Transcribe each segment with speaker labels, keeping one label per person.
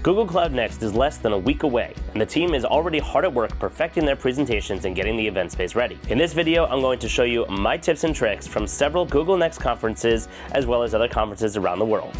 Speaker 1: Google Cloud Next is less than a week away, and the team is already hard at work perfecting their presentations and getting the event space ready. In this video, I'm going to show you my tips and tricks from several Google Next conferences, as well as other conferences around the world.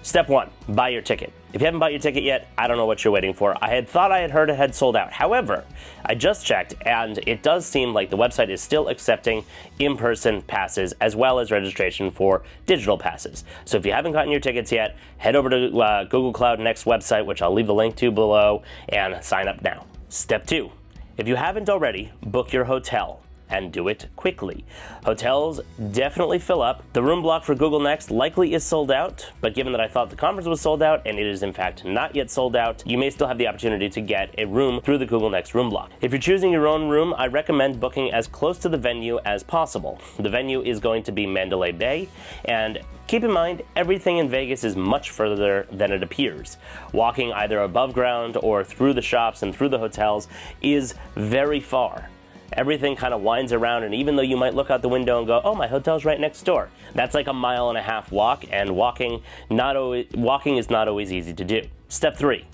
Speaker 1: Step 1, buy your ticket. If you haven't bought your ticket yet, I don't know what you're waiting for. I had thought I had heard it had sold out. However, I just checked, and it does seem like the website is still accepting in-person passes as well as registration for digital passes. So if you haven't gotten your tickets yet, head over to Google Cloud Next website, which I'll leave the link to below, and sign up now. Step 2, if you haven't already, book your hotel. And do it quickly. Hotels definitely fill up. The room block for Google Next likely is sold out, but given that I thought the conference was sold out and it is in fact not yet sold out, you may still have the opportunity to get a room through the Google Next room block. If you're choosing your own room, I recommend booking as close to the venue as possible. The venue is going to be Mandalay Bay, and keep in mind, everything in Vegas is much further than it appears. Walking either above ground or through the shops and through the hotels is very far. Everything kind of winds around, and even though you might look out the window and go, oh, my hotel's right next door, that's like a 1.5 mile walk, and walking is not always easy to do. Step 3,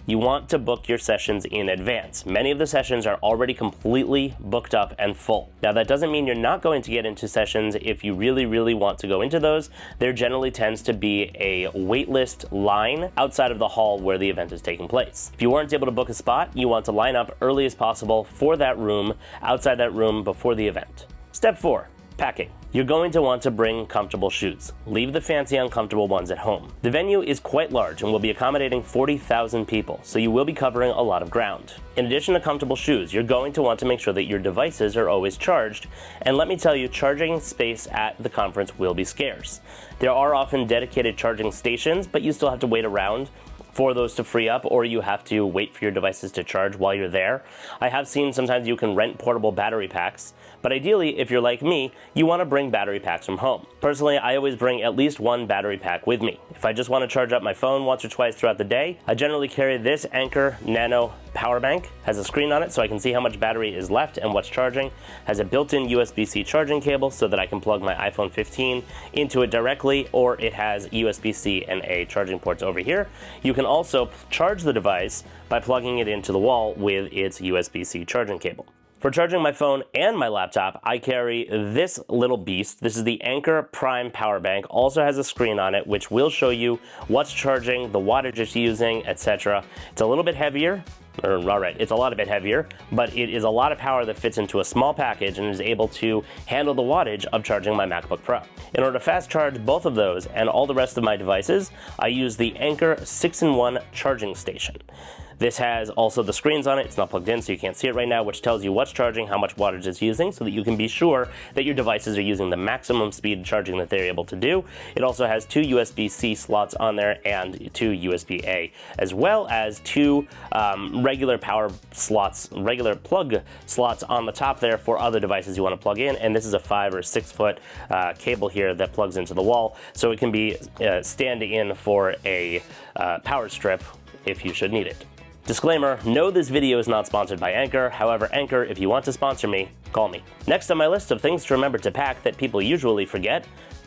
Speaker 1: you want to book your sessions in advance. Many of the sessions are already completely booked up and full. Now, that doesn't mean you're not going to get into sessions if you really want to go into those. There generally tends to be a waitlist line outside of the hall where the event is taking place. If you weren't able to book a spot, you want to line up early as possible for that room, outside that room before the event. Step 4, packing. You're going to want to bring comfortable shoes. Leave the fancy, uncomfortable ones at home. The venue is quite large and will be accommodating 40,000 people, so you will be covering a lot of ground. In addition to comfortable shoes, you're going to want to make sure that your devices are always charged, and let me tell you, charging space at the conference will be scarce. There are often dedicated charging stations, but you still have to wait around for those to free up, or you have to wait for your devices to charge while you're there. I have seen sometimes you can rent portable battery packs, but ideally, if you're like me, you want to bring battery packs from home. Personally, I always bring at least one battery pack with me. If I just want to charge up my phone once or twice throughout the day, I generally carry this Anker Nano power bank. Has a screen on it so I can see how much battery is left and what's charging. Has a built-in USB-C charging cable so that I can plug my iPhone 15 into it directly, or it has USB-C and A charging ports over here. You can also charge the device by plugging it into the wall with its USB-C charging cable. For charging my phone and my laptop, I carry this little beast. This is the Anker Prime power bank. Also has a screen on it which will show you what's charging, the wattage it's using, etc. It's a little bit heavier. It's a lot bit heavier, but it is a lot of power that fits into a small package and is able to handle the wattage of charging my MacBook Pro. In order to fast charge both of those and all the rest of my devices, I use the Anker 6-in-1 charging station. This has also the screens on it. It's not plugged in, so you can't see it right now, which tells you what's charging, how much wattage it's using, so that you can be sure that your devices are using the maximum speed charging that they're able to do. It also has 2 USB-C slots on there and 2 USB-A, as well as 2 regular power slots, regular plug slots on the top there for other devices you want to plug in. And this is a 5 or 6 foot cable here that plugs into the wall, so it can be stand-in for a power strip if you should need it. Disclaimer, no, this video is not sponsored by Anker. However, Anker, if you want to sponsor me, call me. Next on my list of things to remember to pack that people usually forget,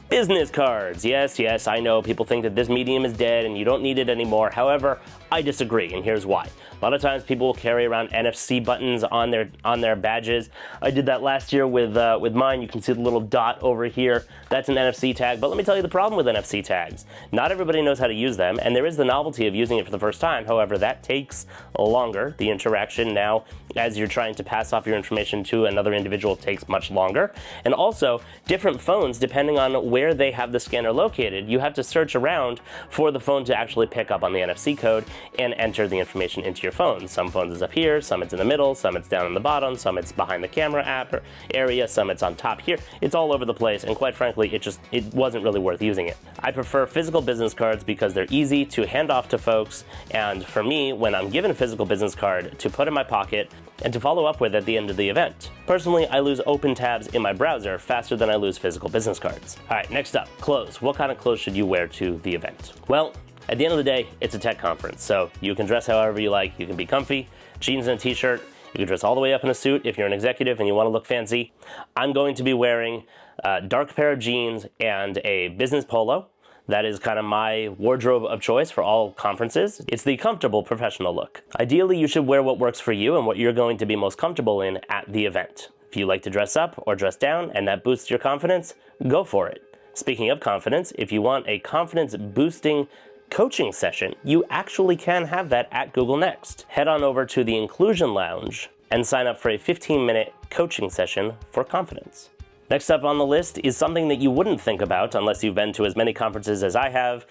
Speaker 1: business cards. Yes, I know people think that this medium is dead and you don't need it anymore. However, I disagree, and here's why. A lot of times people will carry around NFC buttons on their badges. I did that last year with mine. You can see the little dot over here. That's an NFC tag, but let me tell you the problem with NFC tags. Not everybody knows how to use them, and there is the novelty of using it for the first time. However, that takes longer. The interaction now, as you're trying to pass off your information to another individual, takes much longer. And also, different phones, depending on where they have the scanner located, you have to search around for the phone to actually pick up on the NFC code and enter the information into your phone. Some phones is up here, some it's in the middle, some it's down in the bottom, some it's behind the camera app area, some it's on top here. It's all over the place, and quite frankly, it wasn't really worth using it. I prefer physical business cards because they're easy to hand off to folks, and for me, when I'm given a physical business card, to put in my pocket and to follow up with at the end of the event. Personally, I lose open tabs in my browser faster than I lose physical business cards. All right, next up, clothes. What kind of clothes should you wear to the event? Well, at the end of the day, it's a tech conference, so you can dress however you like. You can be comfy, jeans and a t-shirt. You can dress all the way up in a suit if you're an executive and you want to look fancy. I'm going to be wearing a dark pair of jeans and a business polo. That is kind of my wardrobe of choice for all conferences. It's the comfortable professional look. Ideally, you should wear what works for you and what you're going to be most comfortable in at the event. If you like to dress up or dress down and that boosts your confidence, go for it. Speaking of confidence, if you want a confidence-boosting coaching session, you actually can have that at Google Next. Head on over to the Inclusion Lounge and sign up for a 15-minute coaching session for confidence. Next up on the list is something that you wouldn't think about unless you've been to as many conferences as I have.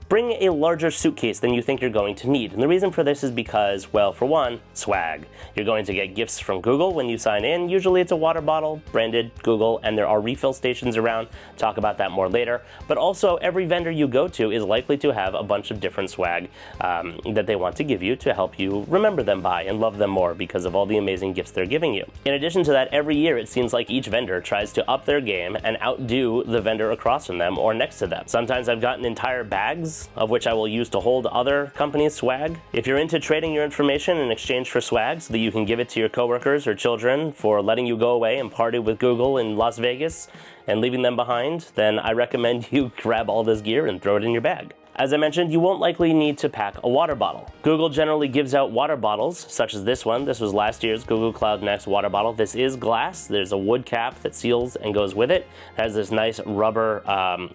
Speaker 1: Bring a larger suitcase than you think you're going to need. And the reason for this is because, well, for one, swag. You're going to get gifts from Google when you sign in. Usually it's a water bottle, branded Google, and there are refill stations around. Talk about that more later. But also, every vendor you go to is likely to have a bunch of different swag that they want to give you to help you remember them by and love them more because of all the amazing gifts they're giving you. In addition to that, every year it seems like each vendor tries to up their game and outdo the vendor across from them or next to them. Sometimes I've gotten entire bags of which I will use to hold other companies' swag. If you're into trading your information in exchange for swag so that you can give it to your coworkers or children for letting you go away and party with Google in Las Vegas and leaving them behind, then I recommend you grab all this gear and throw it in your bag. As I mentioned, you won't likely need to pack a water bottle. Google generally gives out water bottles, such as this one. This was last year's Google Cloud Next water bottle. This is glass. There's a wood cap that seals and goes with it. It has this nice rubber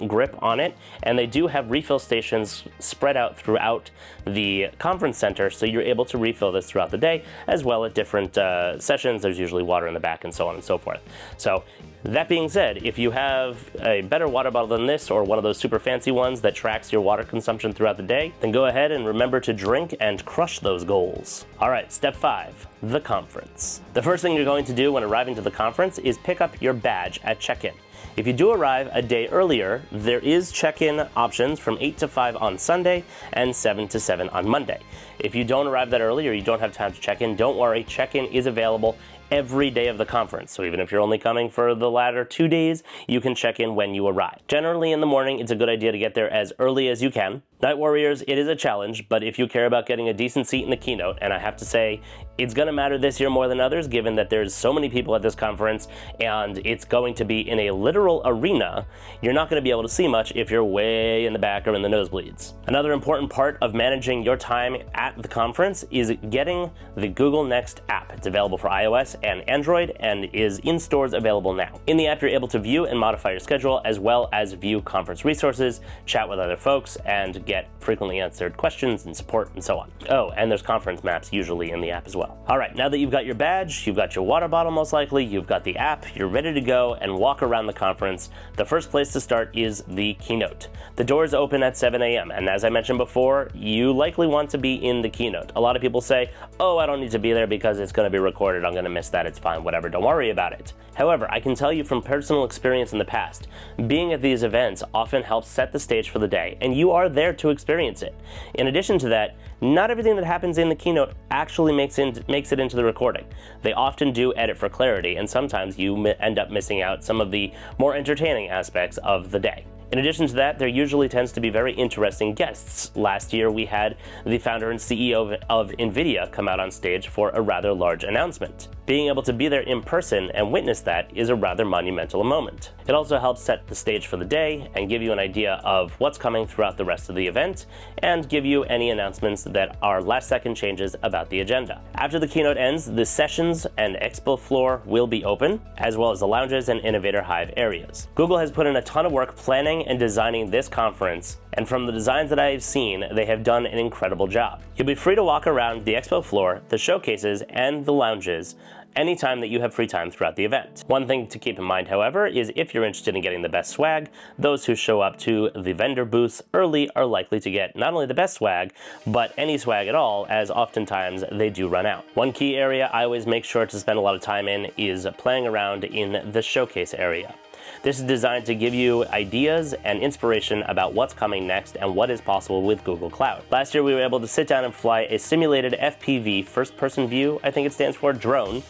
Speaker 1: grip on it. And they do have refill stations spread out throughout the conference center, so you're able to refill this throughout the day, as well at different sessions. There's usually water in the back and so on and so forth. So that being said, if you have a better water bottle than this or one of those super fancy ones that tracks your water consumption throughout the day, then go ahead and remember to drink and crush those goals. All right, step 5, the conference. The first thing you're going to do when arriving to the conference is pick up your badge at check-in. If you do arrive a day earlier, there is check-in options from 8 to 5 on Sunday and 7 to 7 on Monday. If you don't arrive that early or you don't have time to check in, don't worry, check-in is available every day of the conference. So even if you're only coming for the latter 2 days, you can check in when you arrive. Generally in the morning, it's a good idea to get there as early as you can. Night Warriors, it is a challenge, but if you care about getting a decent seat in the keynote, and I have to say, it's going to matter this year more than others, given that there's so many people at this conference, and it's going to be in a literal arena, you're not going to be able to see much if you're way in the back or in the nosebleeds. Another important part of managing your time at the conference is getting the Google Next app. It's available for iOS and Android, and is in stores available now. In the app, you're able to view and modify your schedule, as well as view conference resources, chat with other folks, and get frequently answered questions and support and so on. Oh, and there's conference maps usually in the app as well. All right, now that you've got your badge, you've got your water bottle most likely, you've got the app, you're ready to go and walk around the conference, the first place to start is the keynote. The doors open at 7 a.m. and as I mentioned before, you likely want to be in the keynote. A lot of people say, oh, I don't need to be there because it's going to be recorded, I'm going to miss that, it's fine, whatever, don't worry about it. However, I can tell you from personal experience in the past, being at these events often helps set the stage for the day, and you are there to experience it. In addition to that, not everything that happens in the keynote actually makes it into the recording. They often do edit for clarity, and sometimes you end up missing out some of the more entertaining aspects of the day. In addition to that, there usually tends to be very interesting guests. Last year, we had the founder and CEO of NVIDIA come out on stage for a rather large announcement. Being able to be there in person and witness that is a rather monumental moment. It also helps set the stage for the day and give you an idea of what's coming throughout the rest of the event, and give you any announcements that are last-second changes about the agenda. After the keynote ends, the sessions and expo floor will be open, as well as the lounges and Innovator Hive areas. Google has put in a ton of work planning and designing this conference, and from the designs that I have seen, they have done an incredible job. You'll be free to walk around the expo floor, the showcases, and the lounges anytime that you have free time throughout the event. One thing to keep in mind, however, is if you're interested in getting the best swag, those who show up to the vendor booths early are likely to get not only the best swag, but any swag at all, as oftentimes they do run out. One key area I always make sure to spend a lot of time in is playing around in the showcase area. This is designed to give you ideas and inspiration about what's coming next and what is possible with Google Cloud. Last year, we were able to sit down and fly a simulated FPV, first-person view, I think it stands for drone,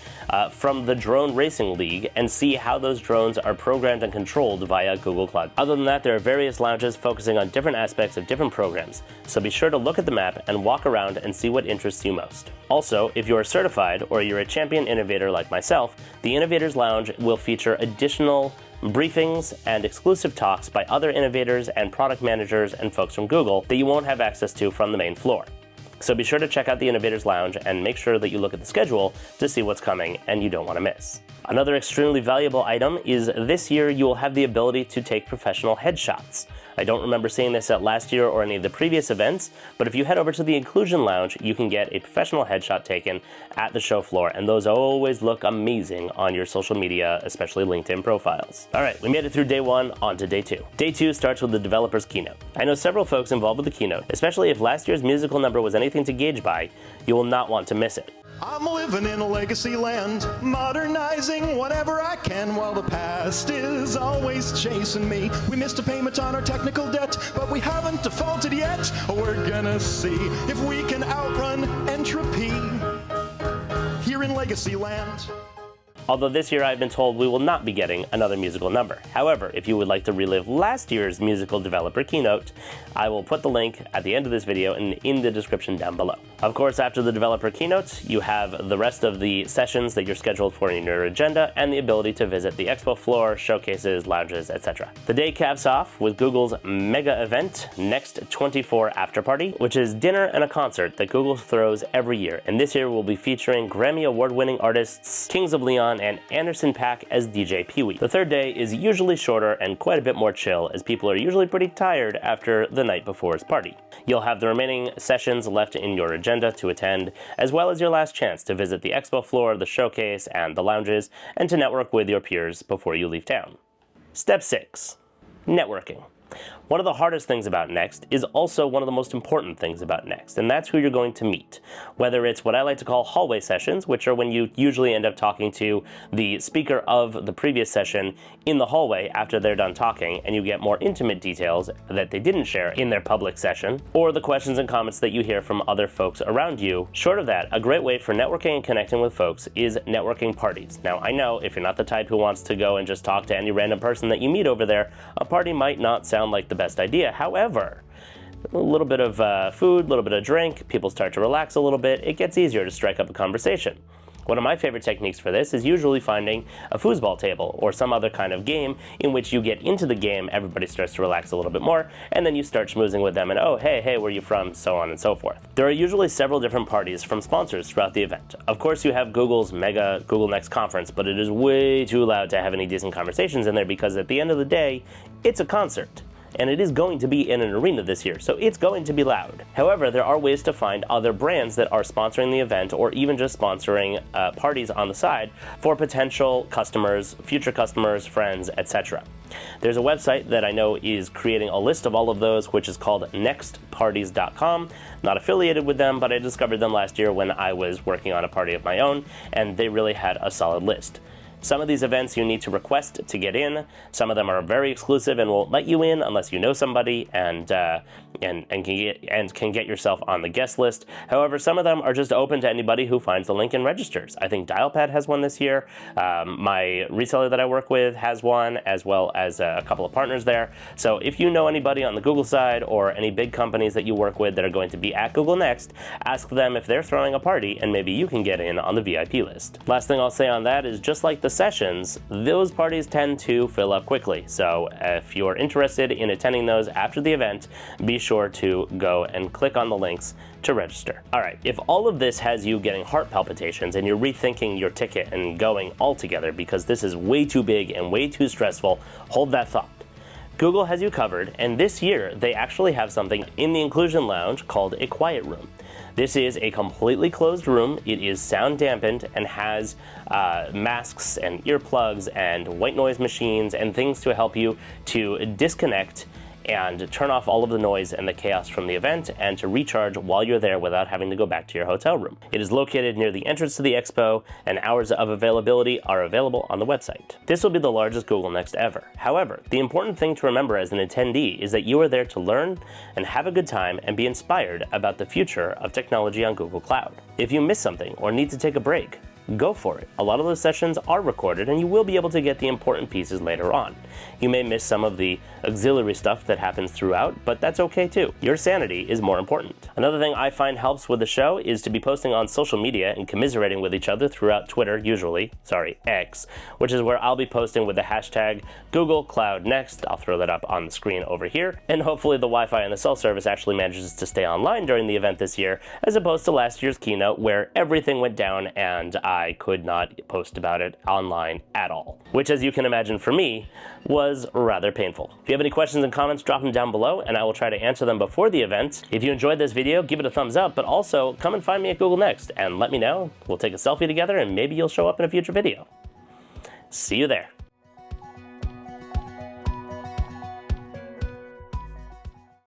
Speaker 1: from the Drone Racing League, and see how those drones are programmed and controlled via Google Cloud. Other than that, there are various lounges focusing on different aspects of different programs, so be sure to look at the map and walk around and see what interests you most. Also, if you're certified or you're a champion innovator like myself, the Innovators Lounge will feature additional briefings and exclusive talks by other innovators and product managers and folks from Google that you won't have access to from the main floor. So be sure to check out the Innovators Lounge and make sure that you look at the schedule to see what's coming and you don't want to miss. Another extremely valuable item is this year you will have the ability to take professional headshots. I don't remember seeing this at last year or any of the previous events, but if you head over to the Inclusion Lounge, you can get a professional headshot taken at the show floor, and those always look amazing on your social media, especially LinkedIn profiles. All right, we made it through day one, on to day two. Day two starts with the developer's keynote. I know several folks involved with the keynote, especially if last year's musical number was anything to gauge by, you will not want to miss it.
Speaker 2: I'm living in a legacy land, modernizing whatever I can while the past is always chasing me. We missed a payment on our technical debt, but we haven't defaulted yet. We're gonna see if we can outrun entropy here in legacy land.
Speaker 1: Although this year I've been told we will not be getting another musical number. However, if you would like to relive last year's musical developer keynote, I will put the link at the end of this video and in the description down below. Of course, after the developer keynote, you have the rest of the sessions that you're scheduled for in your agenda and the ability to visit the expo floor, showcases, lounges, etc. The day caps off with Google's mega event, Next 24 After Party, which is dinner and a concert that Google throws every year. And this year we'll be featuring Grammy Award-winning artists Kings of Leon and Anderson .Paak as DJ Pee-wee. The third day is usually shorter and quite a bit more chill, as people are usually pretty tired after the night before's party. You'll have the remaining sessions left in your agenda to attend, as well as your last chance to visit the expo floor, the showcase, and the lounges, and to network with your peers before you leave town. Step 6. Networking. One of the hardest things about Next is also one of the most important things about Next, and that's who you're going to meet. Whether it's what I like to call hallway sessions, which are when you usually end up talking to the speaker of the previous session in the hallway after they're done talking, and you get more intimate details that they didn't share in their public session, or the questions and comments that you hear from other folks around you. Short of that, a great way for networking and connecting with folks is networking parties. Now, I know if you're not the type who wants to go and just talk to any random person that you meet over there, a party might not sound like the best idea. However, a little bit of food, a little bit of drink, people start to relax a little bit, it gets easier to strike up a conversation. One of my favorite techniques for this is usually finding a foosball table or some other kind of game in which you get into the game, everybody starts to relax a little bit more, and then you start schmoozing with them and, oh, hey, where are you from, so on and so forth. There are usually several different parties from sponsors throughout the event. Of course, you have Google's mega Google Next conference, but it is way too loud to have any decent conversations in there because at the end of the day, it's a concert. And it is going to be in an arena this year, so it's going to be loud. However, there are ways to find other brands that are sponsoring the event or even just sponsoring parties on the side for potential customers, future customers, friends, etc. There's a website that I know is creating a list of all of those, which is called nextparties.com. Not affiliated with them, but I discovered them last year when I was working on a party of my own, and they really had a solid list. Some of these events you need to request to get in. Some of them are very exclusive and won't let you in unless you know somebody and can get yourself on the guest list. However, some of them are just open to anybody who finds the link and registers. I think Dialpad has one this year. My reseller that I work with has one, as well as a couple of partners there. So if you know anybody on the Google side or any big companies that you work with that are going to be at Google Next, ask them if they're throwing a party and maybe you can get in on the VIP list. Last thing I'll say on that is just like the sessions, those parties tend to fill up quickly. So if you're interested in attending those after the event, be sure to go and click on the links to register. All right, if all of this has you getting heart palpitations and you're rethinking your ticket and going altogether because this is way too big and way too stressful, hold that thought. Google has you covered, and this year they actually have something in the Inclusion Lounge called a quiet room. This is a completely closed room. It is sound dampened and has masks and earplugs and white noise machines and things to help you to disconnect and turn off all of the noise and the chaos from the event, and to recharge while you're there without having to go back to your hotel room. It is located near the entrance to the expo, and hours of availability are available on the website. This will be the largest Google Next ever. However, the important thing to remember as an attendee is that you are there to learn and have a good time and be inspired about the future of technology on Google Cloud. If you miss something or need to take a break, go for it. A lot of those sessions are recorded, and you will be able to get the important pieces later on. You may miss some of the auxiliary stuff that happens throughout, but that's okay too. Your sanity is more important. Another thing I find helps with the show is to be posting on social media and commiserating with each other throughout Twitter, X, which is where I'll be posting with the hashtag Google Cloud Next. I'll throw that up on the screen over here, and hopefully the Wi-Fi and the cell service actually manages to stay online during the event this year, as opposed to last year's keynote where everything went down and I could not post about it online at all, which, as you can imagine, for me was rather painful. If you have any questions and comments, drop them down below and I will try to answer them before the event. If you enjoyed this video, give it a thumbs up, but also come and find me at Google Next and let me know. We'll take a selfie together and maybe you'll show up in a future video. See you there.